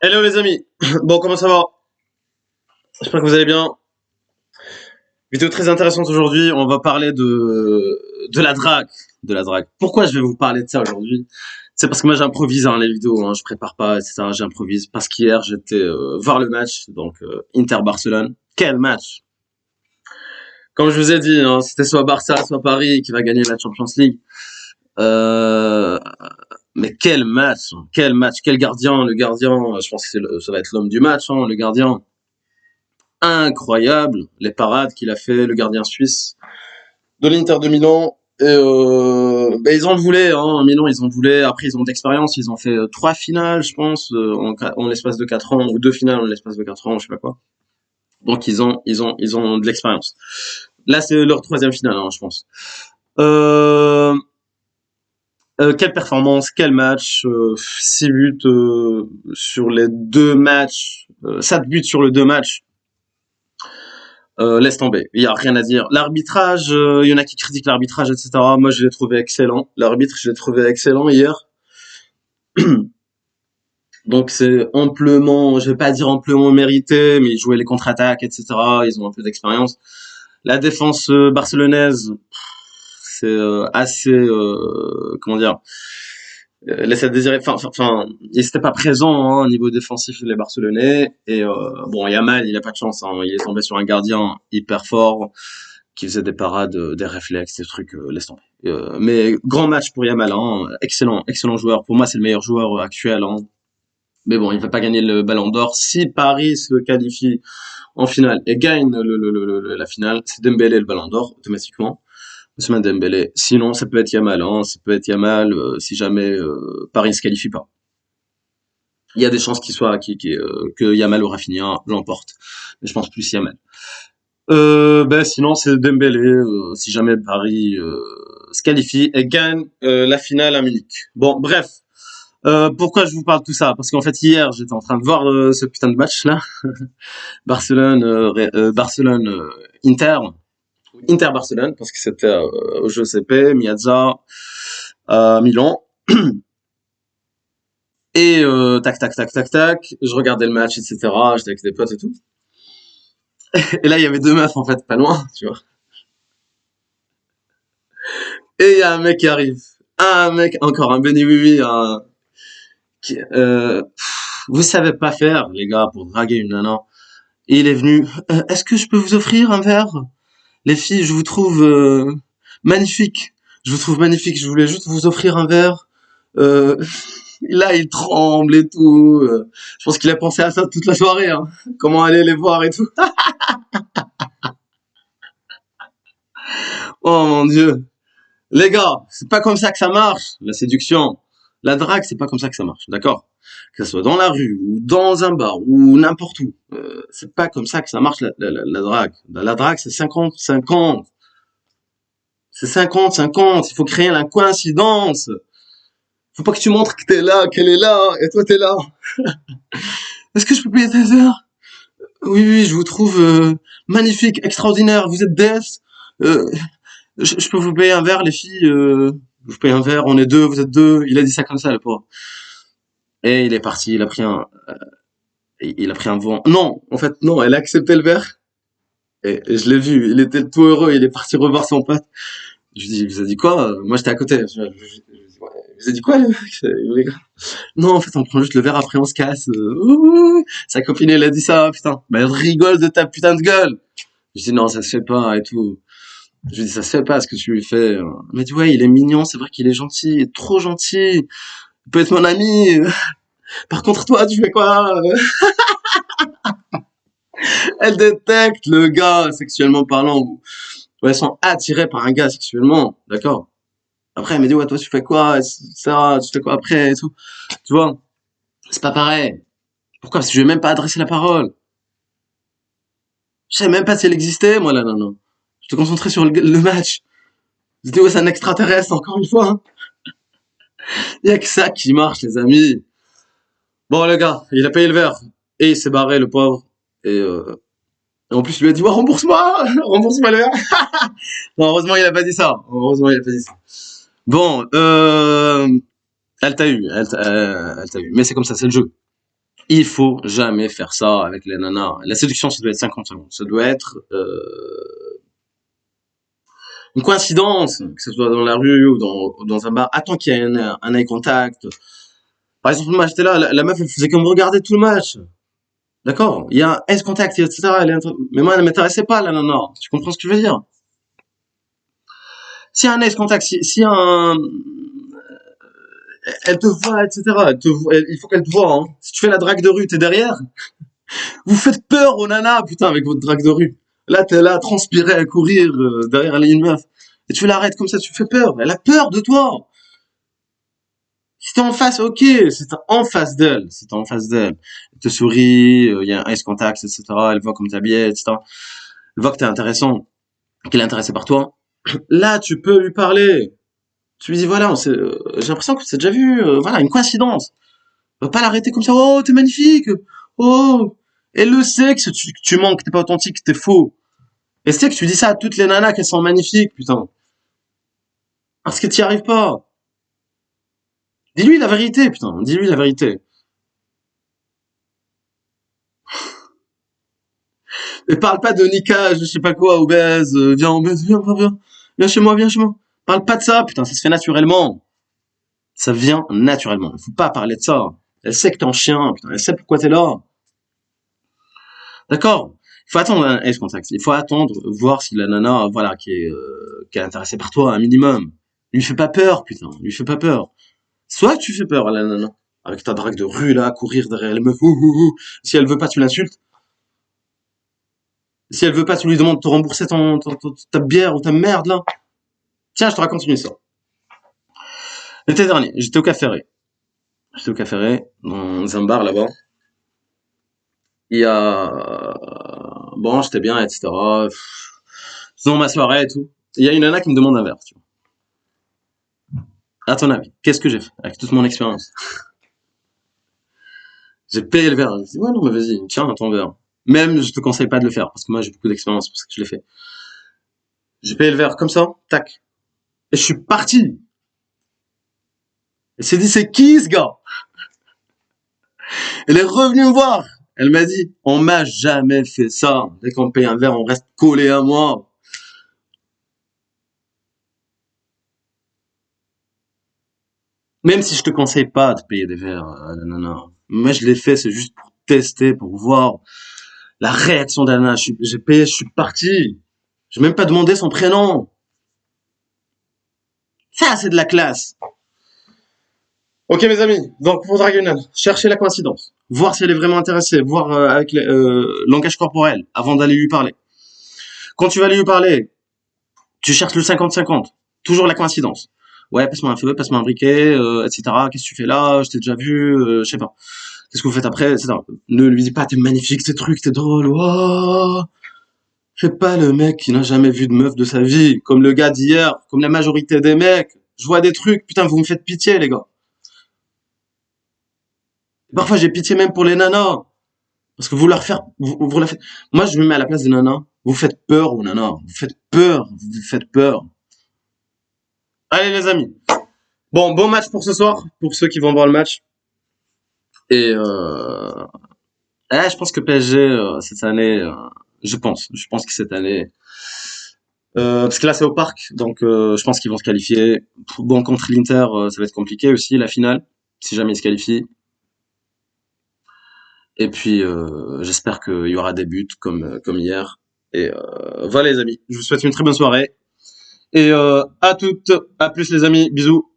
Hello les amis, bon comment ça va? J'espère que vous allez bien. Vidéo très intéressante aujourd'hui, on va parler de la drague. De la drague. Pourquoi je vais vous parler de ça aujourd'hui? C'est parce que moi j'improvise les vidéos, je prépare pas, etc. J'improvise. Parce qu'hier j'étais voir le match, donc Inter-Barcelone. Quel match! Comme je vous ai dit, c'était soit Barça, soit Paris qui va gagner la Champions League. Euh, mais quel match, hein, quel match, quel gardien, le gardien, je pense que ça va être l'homme du match, le gardien. Incroyable, les parades qu'il a fait, le gardien suisse de l'Inter de Milan. Et ils en voulaient, Milan, ils en voulaient. Après, ils ont d'expérience, ils ont fait 3 finales, je pense, en l'espace de 4 ans, ou 2 finales en l'espace de 4 ans, je sais pas quoi. Donc ils ont de l'expérience. Là, c'est leur troisième finale, je pense. Euh, quelle performance, quel match, 6 buts sur les 2 matchs, 7 buts sur les 2 matchs. Laisse tomber, il y a rien à dire. L'arbitrage, il y en a qui critiquent l'arbitrage, etc. Moi, je l'ai trouvé excellent. L'arbitre, je l'ai trouvé excellent hier. Donc c'est amplement, je vais pas dire amplement mérité, mais ils jouaient les contre-attaques, etc. Ils ont un peu d'expérience. La défense barcelonaise, c'est assez, comment dire, laisse à désirer. Ils n'étaient pas présents au niveau défensif les Barcelonais. Et bon, Yamal, il a pas de chance. Il est tombé sur un gardien hyper fort qui faisait des parades, des réflexes, des trucs, laisse tomber. Mais grand match pour Yamal, excellent, excellent joueur. Pour moi, c'est le meilleur joueur actuel. Mais bon, il va pas gagner le Ballon d'Or. Si Paris se qualifie en finale et gagne la finale, c'est Dembélé le Ballon d'Or automatiquement. Ousmane Dembélé. Sinon, ça peut être Yamal. Ça peut être Yamal si jamais Paris ne se qualifie pas. Il y a des chances que Yamal ou Rafinha l'emporte. Mais je pense plus Yamal. Sinon, c'est Dembélé si jamais Paris se qualifie et gagne la finale à Munich. Bon, bref. Pourquoi je vous parle de tout ça? Parce qu'en fait hier j'étais en train de voir ce putain de match là, Barcelone Inter, Inter Barcelone parce que c'était au Giuseppe Meazza à Milan. Et tac tac tac tac tac, je regardais le match, etc. J'étais avec des potes et tout. Et là il y avait 2 meufs en fait pas loin, tu vois. Et il y a un mec qui arrive, un mec encore un Benny Oui, qui, vous savez pas faire les gars pour draguer une nana. Et il est venu. Est-ce que je peux vous offrir un verre? Les filles, je vous trouve magnifique. Je vous trouve magnifique. Je voulais juste vous offrir un verre. Euh, Là, il tremble et tout. Je pense qu'il a pensé à ça toute la soirée. Comment aller les voir et tout. Oh mon Dieu. Les gars, c'est pas comme ça que ça marche. La séduction, la drague, c'est pas comme ça que ça marche. D'accord? Que ce soit dans la rue ou dans un bar ou n'importe où. C'est pas comme ça que ça marche la drague. La drague, c'est 50-50. C'est 50-50. Il faut créer la coïncidence. Faut pas que tu montres que t'es là, qu'elle est là, et toi t'es là. Est-ce que je peux payer 13 heures? Oui, oui, je vous trouve magnifique, extraordinaire. Vous êtes déesse. Euh, je peux vous payer un verre, les filles. Je vous paye un verre. On est deux, vous êtes deux. Il a dit ça comme ça, le pauvre. Et il est parti. Il a pris un vent. Non, en fait, non. Elle a accepté le verre. Et je l'ai vu. Il était tout heureux. Il est parti revoir son pote. Je lui dis, il vous a dit quoi? Moi, j'étais à côté. Dis, ouais, il vous a dit quoi, le mec? Non, en fait, on prend juste le verre, après on se casse. Ouh, sa copine, elle a dit ça, putain. Mais elle rigole de ta putain de gueule. Je dis, non, ça se fait pas, et tout. Je lui dis, ça se fait pas, ce que tu lui fais. Elle m'a dit, ouais, il est mignon, c'est vrai qu'il est gentil, il est trop gentil. Il peut être mon ami. Par contre, toi, tu fais quoi? Elle détecte le gars, sexuellement parlant, ou elles sont attirées par un gars sexuellement, d'accord? Après, elle me dit, ouais, toi, tu fais quoi, ça, tu fais quoi après, et tout. Tu vois? C'est pas pareil. Pourquoi? Parce que je lui ai même pas adressé la parole. Je savais même pas si elle existait, moi, là, non, non. Je te concentrais sur le match. C'était ouais, c'est un extraterrestre, encore une fois. Il y a que ça qui marche, les amis. Bon, le gars, il a payé le verre. Et il s'est barré, le pauvre. Et en plus, il lui a dit, ouais, rembourse-moi! Rembourse-moi le verre! Non, heureusement, il a pas dit ça. Heureusement, il a pas dit ça. Bon, elle t'a eu. Elle t'a eu. Mais c'est comme ça, c'est le jeu. Il faut jamais faire ça avec les nanas. La séduction, ça doit être 50 secondes. Ça doit être une coïncidence, que ce soit dans la rue ou dans un bar. Attends qu'il y ait un eye contact. Par exemple, le match était là, la meuf, elle faisait comme regarder tout le match. D'accord? Il y a un eye contact, etc. Mais moi, elle ne m'intéressait pas, la nana. Tu comprends ce que je veux dire? Si y a un eye contact, si un, elle te voit, etc. Il faut qu'elle te voit, hein. Si tu fais la drague de rue, t'es derrière. Vous faites peur aux nanas, putain, avec votre drague de rue. Là, t'es là, à transpirer, à courir, derrière une meuf. Et tu l'arrêtes comme ça, tu fais peur. Elle a peur de toi. Si t'es en face, ok. Si t'es en face d'elle, si t'es en face d'elle, elle te sourit, il y a un eye contact, etc. Elle voit comme t'es habillé, etc. Elle voit que t'es intéressant, qu'elle est intéressée par toi. Là, tu peux lui parler. Tu lui dis, voilà, j'ai l'impression que c'est déjà vu, voilà, une coïncidence. On va pas l'arrêter comme ça. Oh, t'es magnifique. Oh. Elle le sait que tu manques, que t'es pas authentique, que t'es faux. Elle sait que tu dis ça à toutes les nanas qu'elles sont magnifiques, putain. Parce que t'y arrives pas. Dis-lui la vérité, putain. Dis-lui la vérité. Et parle pas de niquage, je sais pas quoi, obèse, viens, obèse, viens. Viens chez moi, viens chez moi. Parle pas de ça, putain, ça se fait naturellement. Ça vient naturellement. Il faut pas parler de ça. Elle sait que t'es un chien, putain. Elle sait pourquoi t'es là. D'accord? Il faut attendre un ace contact. Il faut attendre, voir si la nana, voilà, qui est intéressée par toi, un minimum. Lui fais pas peur, putain. Lui fais pas peur. Soit tu fais peur à la nana, avec ta drague de rue, là, courir derrière les meufs, ouh. Si elle veut pas, tu l'insultes. Si elle veut pas, tu lui demandes de te rembourser ta bière ou ta merde, là. Tiens, je te raconte une histoire. L'été dernier, j'étais au Café Ré. J'étais au Café Ré, dans un bar là-bas. Il y a... Bon, j'étais bien, etc. Faisons ma soirée et tout. Il y a une nana qui me demande un verre, tu vois. À ton avis, qu'est-ce que j'ai fait avec toute mon expérience? J'ai payé le verre. Je dis, ouais, non, mais vas-y, tiens, ton verre. Même, je te conseille pas de le faire, parce que moi, j'ai beaucoup d'expérience, c'est pour ça que je l'ai fait. J'ai payé le verre comme ça, tac. Et je suis parti. Elle s'est dit, c'est qui ce gars? Elle est revenue me voir. Elle m'a dit, on m'a jamais fait ça. Dès qu'on paye un verre, on reste collé à moi. Même si je te conseille pas de payer des verres, nana. Moi, je l'ai fait, c'est juste pour tester, pour voir la réaction d'Anna. J'ai payé, je suis parti. J'ai même pas demandé son prénom. Ça, c'est de la classe. Ok, mes amis. Donc, pour Dragonal, cherchez la coïncidence. Voir si elle est vraiment intéressée. Voir avec langage corporel avant d'aller lui parler. Quand tu vas aller lui parler, tu cherches le 50-50. Toujours la coïncidence. Ouais, passe-moi un feu, passe-moi un briquet, etc. Qu'est-ce que tu fais là? Je t'ai déjà vu, je sais pas. Qu'est-ce que vous faites après, etc. Ne lui dis pas, t'es magnifique, t'es truc, t'es drôle. Wow. Fais pas le mec qui n'a jamais vu de meuf de sa vie. Comme le gars d'hier, comme la majorité des mecs. Je vois des trucs, putain, vous me faites pitié, les gars. Parfois, j'ai pitié même pour les nanas. Parce que vous leur faire, vous leur faites, moi, je me mets à la place des nanas. Vous faites peur aux nanas. Vous faites peur. Vous faites peur. Allez, les amis. Bon match pour ce soir, pour ceux qui vont voir le match. Et je pense que PSG cette année, je pense que cette année, parce que là c'est au parc, donc je pense qu'ils vont se qualifier. Bon contre l'Inter, ça va être compliqué aussi la finale, si jamais ils se qualifient. Et puis j'espère qu'il y aura des buts comme hier. Et voilà les amis, je vous souhaite une très bonne soirée. Et à toutes, à plus les amis, bisous.